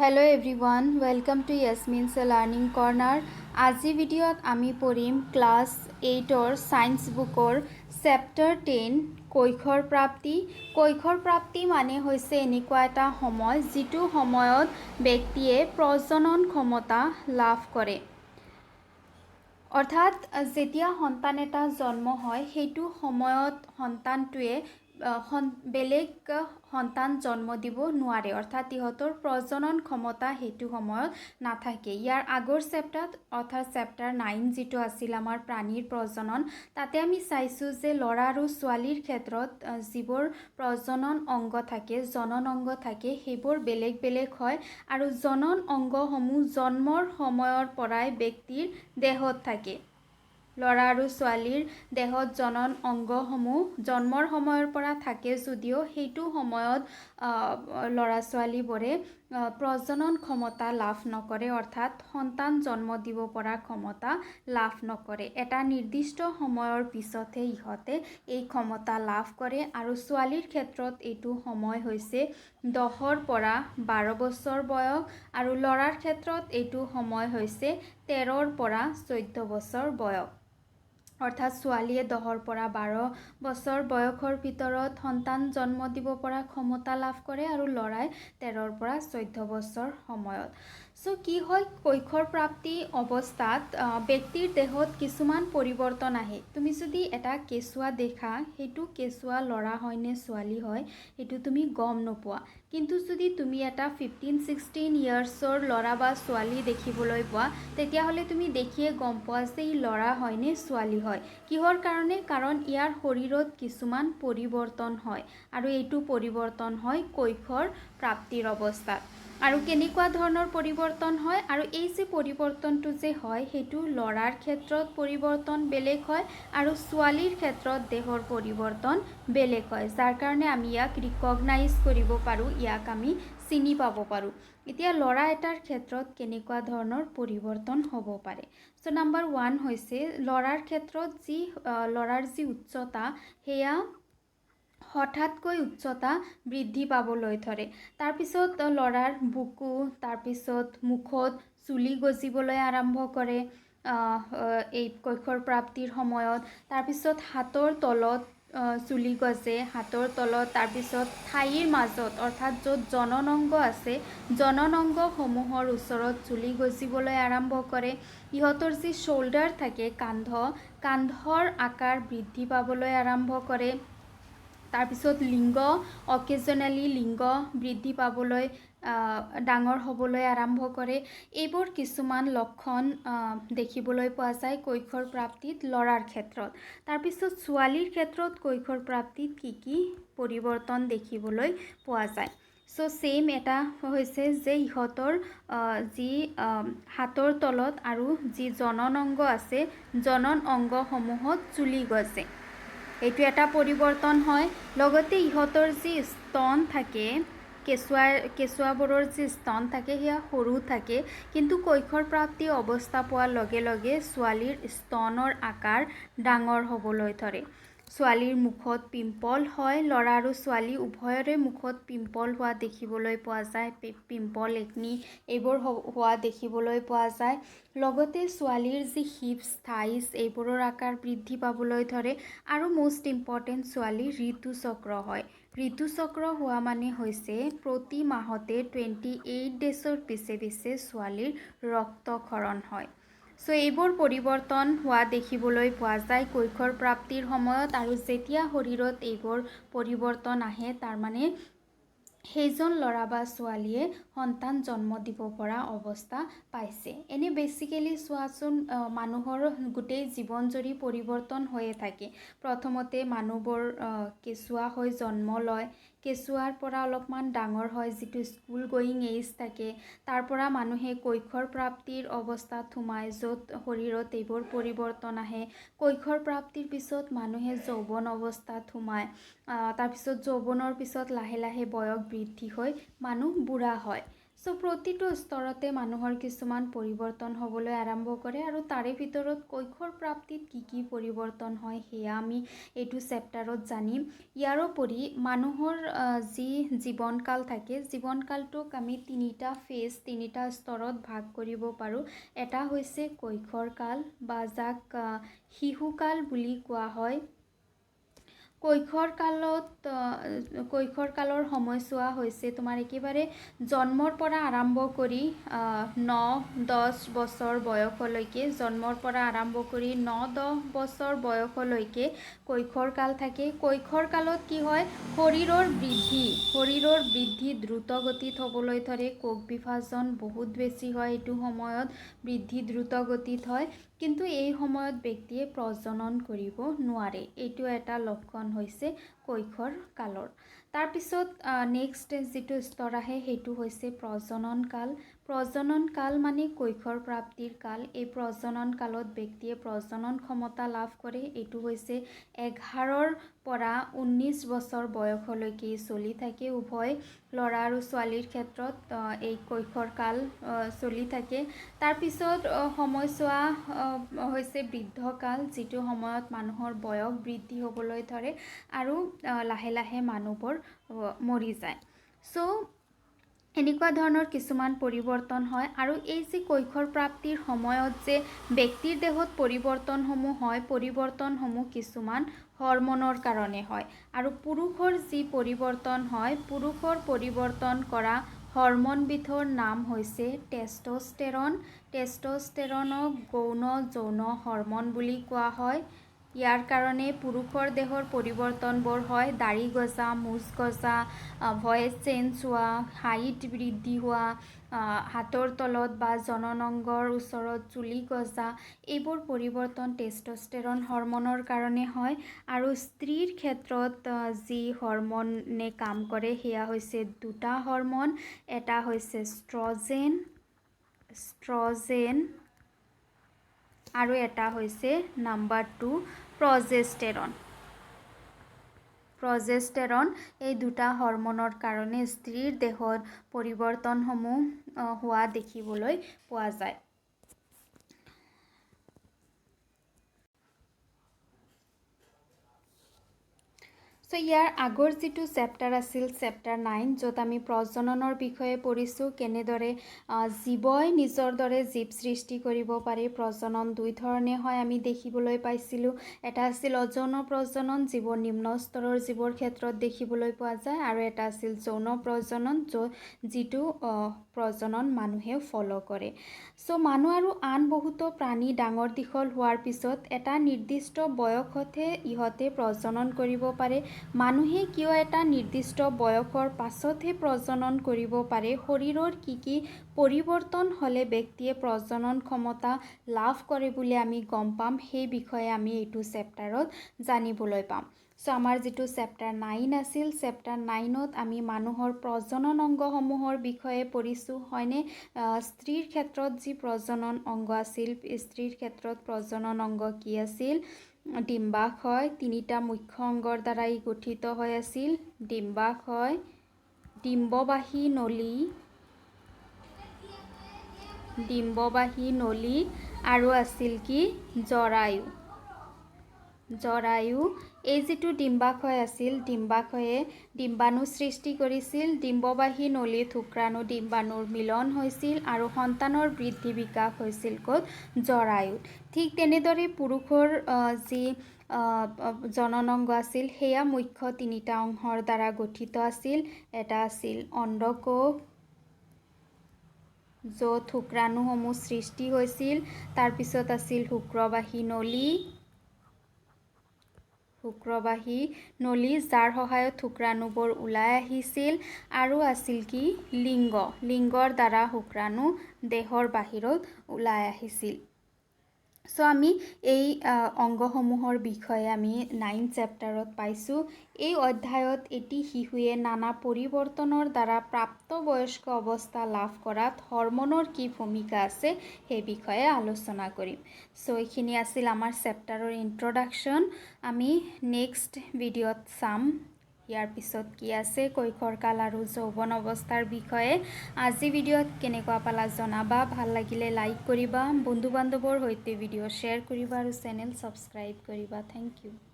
Hello everyone, welcome to Yasmin's Learning Corner. আজি ভিডিঅ'ত আমি পঢ়িম ক্লাছ 8ৰ সায়েন্স বুকৰ চেপ্টাৰ 10 কৈশোৰ প্ৰাপ্তি। কৈশোৰ প্ৰাপ্তি মানে হৈছে এনেকুৱা এটা সময় যিটো সময়ত ব্যক্তিয়ে প্ৰজনন ক্ষমতা লাভ কৰে। অৰ্থাৎ যেতিয়া সন্তান এটা জন্ম হয় সেইটো সময়ত সন্তানটোৱে বেলেগ সন্তান জন্ম দিব নোৱাৰে, অৰ্থাৎ ইহঁতৰ প্ৰজনন ক্ষমতা সেইটো সময়ত নাথাকে। ইয়াৰ আগৰ চেপ্টাৰত অৰ্থাৎ চেপ্টাৰ 9 যিটো আছিল আমাৰ প্ৰাণীৰ প্ৰজনন, তাতে আমি চাইছোঁ যে ল'ৰা আৰু ছোৱালীৰ ক্ষেত্ৰত যিবোৰ প্ৰজনন অংগ থাকে, জনন অংগ থাকে, সেইবোৰ বেলেগ বেলেগ হয় আৰু জনন অংগসমূহ জন্মৰ সময়ৰ পৰাই ব্যক্তিৰ দেহত থাকে। ল'ৰা আৰু ছোৱালীৰ দেহত জনন অংগসমূহ জন্মৰ সময়ৰ পৰা থাকে যদিও সেইটো সময়ত ল'ৰা ছোৱালীবোৰে প্ৰজনন ক্ষমতা লাভ নকৰে, অৰ্থাৎ সন্তান জন্ম দিব পৰা ক্ষমতা লাভ নকৰে। এটা নিৰ্দিষ্ট সময়ৰ পিছতহে ইহঁতে এই ক্ষমতা লাভ কৰে আৰু ছোৱালীৰ ক্ষেত্ৰত এইটো সময় হৈছে 10ৰ পৰা 12 বছৰ বয়স আৰু ল'ৰাৰ ক্ষেত্ৰত এইটো সময় হৈছে 13ৰ পৰা 14 বছৰ বয়স। অৰ্থাৎ ছোৱালীয়ে 10ৰ পৰা 12 বছৰ বয়সৰ ভিতৰত সন্তান জন্ম দিব পৰা ক্ষমতা লাভ কৰে আৰু ল'ৰাই 13ৰ পৰা 14 বছৰ সময়ত। কি হয়, কৈশোৰ প্ৰাপ্তি অৱস্থাত ব্যক্তিৰ দেহত কিছুমান পৰিৱৰ্তন আহে। তুমি যদি এটা কেঁচুৱা দেখা, সেইটো কেঁচুৱা ল'ৰা হয় নে ছোৱালী হয় সেইটো তুমি গম নোপোৱা, কিন্তু যদি তুমি এটা 15-16 ইয়াৰ্ছৰ ল'ৰা বা ছোৱালী দেখিবলৈ পোৱা, তেতিয়াহ'লে তুমি দেখিয়ে গম পোৱা যে ই ল'ৰা হয় নে ছোৱালী হয়। কিহৰ কাৰণে? কাৰণ ইয়াৰ শৰীৰত কিছুমান পৰিৱৰ্তন হয় আৰু এইটো পৰিৱৰ্তন হয় কৈশোৰ প্ৰাপ্তিৰ অৱস্থাত। আৰু কেনেকুৱা ধৰণৰ পৰিৱৰ্তন হয়, আৰু এই যে পৰিৱৰ্তনটো যে হয় সেইটো ল'ৰাৰ ক্ষেত্ৰত পৰিৱৰ্তন বেলেগ হয় আৰু ছোৱালীৰ ক্ষেত্ৰত দেহৰ পৰিৱৰ্তন বেলেগ হয়, যাৰ কাৰণে আমি ইয়াক ৰিকগনাইজ কৰিব পাৰোঁ, ইয়াক আমি চিনি পাব পাৰোঁ। এতিয়া ল'ৰা এটাৰ ক্ষেত্ৰত কেনেকুৱা ধৰণৰ পৰিৱৰ্তন হ'ব পাৰে। নাম্বাৰ 1 হৈছে ল'ৰাৰ ক্ষেত্ৰত ল'ৰাৰ যি উচ্চতা সেয়া হঠাৎকৈ উচ্চতা বৃদ্ধি পাবলৈ ধৰে। তাৰপিছত ল'ৰাৰ বুকু, তাৰপিছত মুখত চুলি গজিবলৈ আৰম্ভ কৰে এই কৈশোৰ প্ৰাপ্তিৰ সময়ত। তাৰপিছত হাতৰ তলত চুলি গজে, হাতৰ তলত, তাৰপিছত ঠাইৰ মাজত অৰ্থাৎ য'ত জনন অংগ আছে জনন অংগসমূহৰ ওচৰত চুলি গজিবলৈ আৰম্ভ কৰে। ইহঁতৰ যি শোল্ডাৰ থাকে, কান্ধৰ আকাৰ বৃদ্ধি পাবলৈ আৰম্ভ কৰে। তাৰপিছত লিংগ, অকেজনেলি লিংগ বৃদ্ধি পাবলৈ ডাঙৰ হ'বলৈ আৰম্ভ কৰে। এইবোৰ কিছুমান লক্ষণ দেখিবলৈ পোৱা যায় কৈশোৰ প্ৰাপ্তিত ল'ৰাৰ ক্ষেত্ৰত। তাৰপিছত ছোৱালীৰ ক্ষেত্ৰত কৈশোৰ প্ৰাপ্তিত কি পৰিৱৰ্তন দেখিবলৈ পোৱা যায়। ছেম এটা হৈছে যে ইহঁতৰ যি হাতৰ তলত আৰু যি জনন অংগ আছে জনন অংগসমূহত চুলি গজে, এইটো এটা পৰিৱৰ্তন হয়। লগতে ইহঁতৰ যি স্তন থাকে, কেঁচুৱাবোৰৰ যি স্তন থাকে সেয়া সৰু থাকে, কিন্তু কৈশোৰ প্ৰাপ্তি অৱস্থা পোৱাৰ লগে লগে ছোৱালীৰ স্তনৰ আকাৰ ডাঙৰ হ'বলৈ ধৰে। ছোৱালীৰ মুখত পিম্পল হয়, ল'ৰা আৰু ছোৱালী উভয়ৰে মুখত পিম্পল হোৱা দেখিবলৈ পোৱা যায়, পিম্পল, একনি এইবোৰ হোৱা দেখিবলৈ পোৱা যায়। লগতে ছোৱালীৰ যি হিপছ, থাইছ এইবোৰৰ আকাৰ বৃদ্ধি পাবলৈ ধৰে আৰু মষ্ট ইম্পৰ্টেণ্ট ছোৱালীৰ ঋতুচক্ৰ হয়। ঋতুচক্ৰ হোৱা মানে হৈছে প্ৰতি মাহতে 28 ডেজৰ পিছে পিছে ছোৱালীৰ ৰক্তক্ষৰণ হয়। এইবোৰ পৰিৱৰ্তন হোৱা দেখিবলৈ পোৱা যায় কৈশোৰ প্ৰাপ্তিৰ সময়ত, আৰু যেতিয়া শৰীৰত এইবোৰ পৰিৱৰ্তন আহে তাৰমানে সেইজন ল'ৰা বা ছোৱালীয়ে সন্তান জন্ম দিব পৰা অৱস্থা পাইছে। এনে বেচিকেলি চোৱাচোন, মানুহৰ গোটেই জীৱন জুৰি পৰিৱৰ্তন হৈয়ে থাকে। প্ৰথমতে মানুহবোৰ কেঁচুৱা হৈ জন্ম লয়, কেঁচুৱাৰ পৰা অলপমান ডাঙৰ হয় যিটো স্কুল গোয়িং এজ থাকে, তাৰ পৰা মানুহে কৈশোৰ প্ৰাপ্তিৰ অৱস্থাত সোমায় য'ত শৰীৰত এইবোৰ পৰিৱৰ্তন আহে। কৈশোৰ প্ৰাপ্তিৰ পিছত মানুহে যৌৱন অৱস্থাত সোমায়, তাৰপিছত যৌৱনৰ পিছত লাহে লাহে বয়স বৃদ্ধি হৈ মানুহ বুঢ়া হয়। সো প্ৰতিটো স্তৰতে মানুহৰ কিছুমান পৰিৱৰ্তন হ'বলৈ আৰম্ভ কৰে আৰু তাৰে ভিতৰত কৈশোৰ প্ৰাপ্তিত কি পৰিৱৰ্তন হয় সেয়া আমি এইটো চেপ্টাৰত জানিম। ইয়াৰোপৰি মানুহৰ যি জীৱনকাল থাকে, জীৱনকালটোক আমি তিনিটা ফেজ, তিনিটা স্তৰত ভাগ কৰিব পাৰোঁ। এটা হৈছে কৈশোৰ কাল বা যাক শিশুকাল বুলি কোৱা হয়। কৈশোৰ কালৰ সময়ছোৱা হৈছে তোমাৰ একেবাৰে জন্মৰ পৰা আৰম্ভ কৰি 9-10 বছৰ বয়সলৈকে, জন্মৰ পৰা আৰম্ভ কৰি 9-10 বছৰ বয়সলৈকে কৈশোৰ কাল থাকে। কৈশোৰ কালত কি হয়, শৰীৰৰ বৃদ্ধি দ্ৰুত গতিত হ'বলৈ ধৰে। কোষ বিভাজন বহুত বেছি হয় এইটো সময়ত, বৃদ্ধি দ্ৰুত গতিত হয়, কিন্তু এই সময়ত ব্যক্তিয়ে প্ৰজনন কৰিব নোৱাৰে। এইটো এটা লক্ষণ হৈছে কৈশোৰ কালৰ। তাৰপিছত নেক্সট যিটো স্তৰ আহে সেইটো হৈছে প্ৰজনন কাল। প্ৰজনন কাল মানে কৈশোৰ প্ৰাপ্তিৰ কাল। এই প্ৰজনন কালত ব্যক্তিয়ে প্ৰজনন ক্ষমতা লাভ কৰে। এইটো হৈছে 11 পৰা 19 বছৰ বয়সলৈকে চলি থাকে। উভয় ল'ৰা আৰু ছোৱালীৰ ক্ষেত্ৰত এই কৈশোৰ কাল চলি থাকে। তাৰপিছত সময়ছোৱা হৈছে বৃদ্ধকাল, যিটো সময়ত মানুহৰ বয়স বৃদ্ধি হ'বলৈ ধৰে আৰু লাহে লাহে মানুহবোৰ মৰি যায়। চ' এনেকুৱা ধৰণৰ কিছুমান পৰিৱৰ্তন হয়। আৰু এই যে কৈশোৰ প্ৰাপ্তিৰ সময়ত যে ব্যক্তিৰ দেহত পৰিৱৰ্তনসমূহ হয়, পৰিৱৰ্তনসমূহ কিছুমান হৰমনৰ কাৰণে হয়। আৰু পুৰুষৰ যি পৰিৱৰ্তন হয়, পুৰুষৰ পৰিৱৰ্তন কৰা হৰমনবিধৰ নাম হৈছে টেষ্টষ্টেৰন। টেষ্টষ্টেৰনক গৌণ যৌন হৰমন বুলি কোৱা হয়। ইয়াৰ কাৰণে পুৰুষৰ দেহৰ পৰিৱৰ্তনবোৰ হয়, দাড়ি গজা, মুচ গজা, ভইচ চেঞ্জ হোৱা, হাইট বৃদ্ধি হোৱা, হাতৰ তলত বা জননাংগৰ ওচৰত চুলি গজা, এইবোৰ পৰিৱৰ্তন টেষ্টষ্টেৰন হৰমনৰ কাৰণে হয়। আৰু স্ত্ৰীৰ ক্ষেত্ৰত যি হৰমনে কাম কৰে সেয়া হৈছে দুটা হৰমন। এটা হৈছে ষ্ট্ৰজেন আৰু এটা হৈছে নাম্বাৰ 2 প্ৰজেষ্টেৰন। এই দুটা হৰমনৰ কাৰণে স্ত্ৰীৰ দেহত পৰিৱৰ্তনসমূহ হোৱা দেখিবলৈ পোৱা যায়। চ' ইয়াৰ আগৰ যিটো চেপ্টাৰ আছিল, চেপ্টাৰ 9, য'ত আমি প্ৰজননৰ বিষয়ে পঢ়িছোঁ, কেনেদৰে জীৱই নিজৰ দৰে জীৱ সৃষ্টি কৰিব পাৰি। প্ৰজনন দুই ধৰণে হয় আমি দেখিবলৈ পাইছিলোঁ। এটা আছিল অযৌন প্ৰজনন, যিবোৰ নিম্ন স্তৰৰ জীৱৰ ক্ষেত্ৰত দেখিবলৈ পোৱা যায়, আৰু এটা আছিল যৌন প্ৰজনন, যিটো প্ৰজনন মানুহে ফ'ল' কৰে। চ' মানুহ আৰু আন বহুতো প্ৰাণী ডাঙৰ দীঘল হোৱাৰ পিছত এটা নিৰ্দিষ্ট বয়সতহে ইহঁতে প্ৰজনন কৰিব পাৰে। মানুহে কিয় এটা নিৰ্দিষ্ট বয়সৰ পাছতহে প্ৰজনন কৰিব পাৰে, শৰীৰৰ কি পৰিৱৰ্তন হ'লে ব্যক্তিয়ে প্ৰজনন ক্ষমতা লাভ কৰে বুলি আমি গম পাম, সেই বিষয়ে আমি এইটো চেপ্টাৰত জানিবলৈ পাম। চ' আমাৰ যিটো চেপ্টাৰ 9 আছিল, চেপ্টাৰ 9ত আমি মানুহৰ প্ৰজনন অংগসমূহৰ বিষয়ে পঢ়িছোঁ, হয়নে? স্ত্ৰীৰ ক্ষেত্ৰত যি প্ৰজনন অংগ আছিল, স্ত্ৰীৰ ক্ষেত্ৰত প্ৰজনন অংগ কি আছিল? ডিম্বাশয়। 3টা মুখ্য অংগৰ দ্বাৰাই গঠিত হৈ আছিল। ডিম্বাশয়, ডিম্ববাহী নলী আৰু আছিল কি? জৰায়ু। এই যিটো ডিম্বাশয় আছিল, ডিম্বাশয়ে ডিম্বাণু সৃষ্টি কৰিছিল। ডিম্ববাহী নলীত শুক্ৰাণু ডিম্বাণুৰ মিলন হৈছিল আৰু সন্তানৰ বৃদ্ধি বিকাশ হৈছিল ক'ত? জৰায়ুত। ঠিক তেনেদৰে পুৰুষৰ যি জননাংগ আছিল, সেয়া মুখ্য 3টা অংশৰ দ্বাৰা গঠিত আছিল। এটা আছিল অণ্ডকোষ, য'ত শুক্ৰাণুসমূহ সৃষ্টি হৈছিল। তাৰপিছত আছিল শুক্ৰবাহী নলী, যাৰ সহায়ত শুক্ৰাণুবোৰ ওলাই আহিছিল। আৰু আছিল কি? লিংগৰ দ্বাৰা শুক্ৰাণু দেহৰ বাহিৰত ওলাই আহিছিল। চ' আমি এই অংগসমূহৰ বিষয়ে আমি 9 চেপ্টাৰত পাইছোঁ। এই অধ্যায়ত এটি শিশুৱে নানা পৰিৱৰ্তনৰ দ্বাৰা প্ৰাপ্তবয়স্ক অৱস্থা লাভ কৰাত হৰমনৰ কি ভূমিকা আছে সেই বিষয়ে আলোচনা কৰিম। চ' এইখিনি আছিল আমাৰ চেপ্টাৰৰ ইন্ট্ৰডাকশ্যন। আমি নেক্সট ভিডিঅ'ত চাম। ইয়াৰ পিছত কি আছে কৈশোৰকাল আৰু যৌৱন অৱস্থাৰ বিষয়ে আজি ভিডিঅ'ত কেনেকুৱা পালা জনাবা ভাল লাগিলে লাইক কৰিবা বন্ধু বান্ধৱৰ সৈতে ভিডিঅ' শ্বেয়াৰ কৰিবা আৰু চেনেল ছাবস্ক্ৰাইব কৰিবা থ্যাংক ইউ